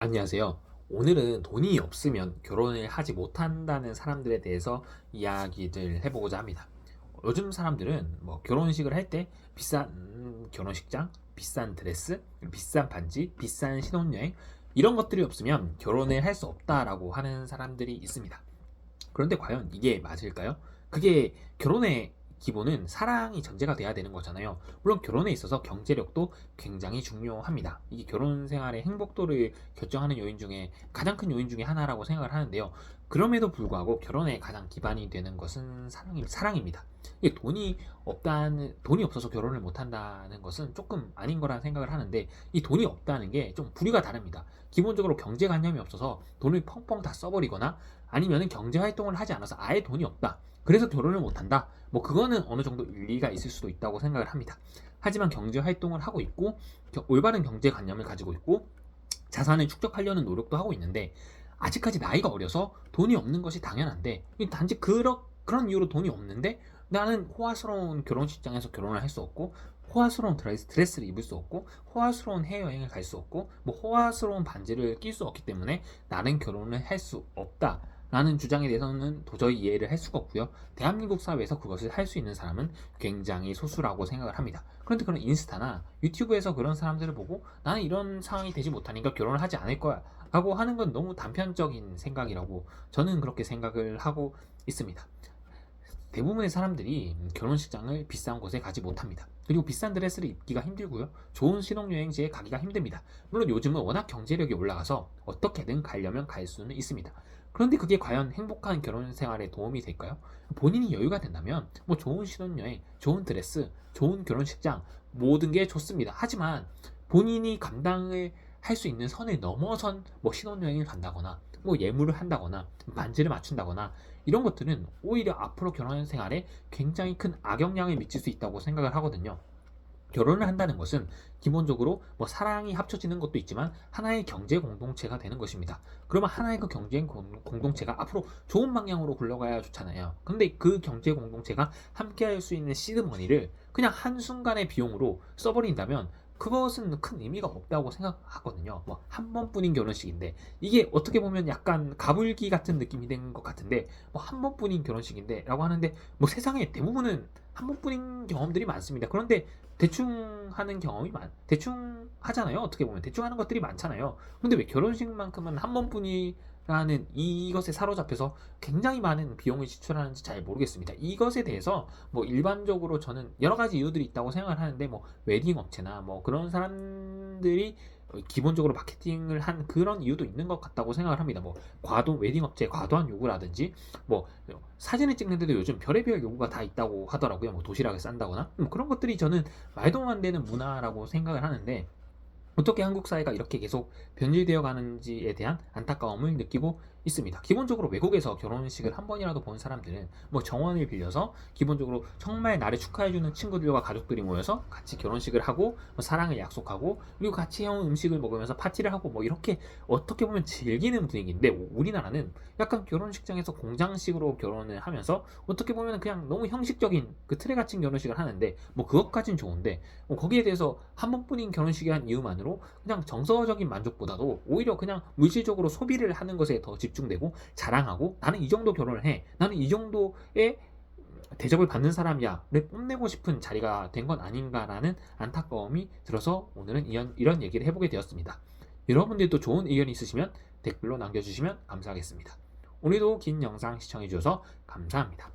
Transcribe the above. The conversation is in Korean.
안녕하세요. 오늘은 돈이 없으면 결혼을 하지 못한다는 사람들에 대해서 이야기를 해보고자 합니다. 요즘 사람들은 뭐 결혼식을 할 때 비싼 결혼식장, 비싼 드레스, 비싼 반지, 비싼 신혼여행 이런 것들이 없으면 결혼을 할 수 없다라고 하는 사람들이 있습니다. 그런데 과연 이게 맞을까요? 그게 결혼의 기본은 사랑이 전제가 돼야 되는 거잖아요. 물론 결혼에 있어서 경제력도 굉장히 중요합니다. 이게 결혼 생활의 행복도를 결정하는 요인 중에 가장 큰 요인 중에 하나라고 생각을 하는데요. 그럼에도 불구하고 결혼의 가장 기반이 되는 것은 사랑입니다. 이게 돈이 없어서 결혼을 못 한다는 것은 조금 아닌 거라는 생각을 하는데, 이 돈이 없다는 게 좀 부류가 다릅니다. 기본적으로 경제관념이 없어서 돈을 펑펑 다 써버리거나, 아니면은 경제 활동을 하지 않아서 아예 돈이 없다, 그래서 결혼을 못한다, 뭐 그거는 어느 정도 일리가 있을 수도 있다고 생각을 합니다. 하지만 경제 활동을 하고 있고 올바른 경제관념을 가지고 있고 자산을 축적하려는 노력도 하고 있는데, 아직까지 나이가 어려서 돈이 없는 것이 당연한데, 단지 그런 이유로 돈이 없는데 나는 호화스러운 결혼식장에서 결혼을 할 수 없고, 호화스러운 드레스를 입을 수 없고, 호화스러운 해외여행을 갈 수 없고, 뭐 호화스러운 반지를 낄 수 없기 때문에 나는 결혼을 할 수 없다 라는 주장에 대해서는 도저히 이해를 할 수가 없고요. 대한민국 사회에서 그것을 할 수 있는 사람은 굉장히 소수라고 생각을 합니다. 그런데 그런 인스타나 유튜브에서 그런 사람들을 보고 나는 이런 상황이 되지 못하니까 결혼을 하지 않을 거야 라고 하는 건 너무 단편적인 생각이라고 저는 그렇게 생각을 하고 있습니다. 대부분의 사람들이 결혼식장을 비싼 곳에 가지 못합니다. 그리고 비싼 드레스를 입기가 힘들고요. 좋은 신혼여행지에 가기가 힘듭니다. 물론 요즘은 워낙 경제력이 올라가서 어떻게든 가려면 갈 수는 있습니다. 그런데 그게 과연 행복한 결혼 생활에 도움이 될까요? 본인이 여유가 된다면 뭐 좋은 신혼여행, 좋은 드레스, 좋은 결혼식장 모든 게 좋습니다. 하지만 본인이 감당을 할 수 있는 선을 넘어선 뭐 신혼여행을 간다거나, 뭐 예물을 한다거나, 반지를 맞춘다거나, 이런 것들은 오히려 앞으로 결혼 생활에 굉장히 큰 악영향을 미칠 수 있다고 생각을 하거든요. 결혼을 한다는 것은 기본적으로 뭐 사랑이 합쳐지는 것도 있지만 하나의 경제 공동체가 되는 것입니다. 그러면 하나의 그 경제 공동체가 앞으로 좋은 방향으로 굴러가야 좋잖아요. 근데 그 경제 공동체가 함께 할 수 있는 시드머니를 그냥 한순간의 비용으로 써버린다면 그것은 큰 의미가 없다고 생각하거든요. 뭐 한 번뿐인 결혼식인데, 이게 어떻게 보면 약간 가불기 같은 느낌이 된 것 같은데, 뭐 한 번뿐인 결혼식인데 라고 하는데, 뭐 세상에 대부분은 한 번뿐인 경험들이 많습니다. 그런데 대충 하잖아요. 어떻게 보면 대충 하는 것들이 많잖아요. 근데 왜 결혼식만큼은 한 번뿐이라는 이것에 사로잡혀서 굉장히 많은 비용을 지출하는지 잘 모르겠습니다. 이것에 대해서 뭐 일반적으로 저는 여러 가지 이유들이 있다고 생각을 하는데, 뭐 웨딩 업체나 뭐 그런 사람들이 기본적으로 마케팅을 한 그런 이유도 있는 것 같다고 생각을 합니다. 뭐 웨딩 업체의 과도한 요구라든지, 뭐 사진을 찍는데도 요즘 별의별 요구가 다 있다고 하더라고요. 뭐 도시락을 싼다거나, 뭐 그런 것들이 저는 말도 안 되는 문화라고 생각을 하는데, 어떻게 한국 사회가 이렇게 계속 변질되어 가는지에 대한 안타까움을 느끼고 있습니다. 기본적으로 외국에서 결혼식을 한 번이라도 본 사람들은 뭐 정원을 빌려서 기본적으로 정말 나를 축하해주는 친구들과 가족들이 모여서 같이 결혼식을 하고, 뭐 사랑을 약속하고, 그리고 같이 해온 음식을 먹으면서 파티를 하고, 뭐 이렇게 어떻게 보면 즐기는 분위기인데, 우리나라는 약간 결혼식장에서 공장식으로 결혼을 하면서 어떻게 보면 그냥 너무 형식적인 그 틀에 갇힌 결혼식을 하는데, 뭐 그것까진 좋은데, 뭐 거기에 대해서 한 번뿐인 결혼식이란 이유만으로 그냥 정서적인 만족보다도 오히려 그냥 물질적으로 소비를 하는 것에 더 집중되고 자랑하고, 나는 이 정도 결혼을 해, 나는 이 정도의 대접을 받는 사람이야를 뽐내고 싶은 자리가 된 건 아닌가라는 안타까움이 들어서 오늘은 이런 얘기를 해보게 되었습니다. 여러분들도 좋은 의견이 있으시면 댓글로 남겨주시면 감사하겠습니다. 오늘도 긴 영상 시청해주셔서 감사합니다.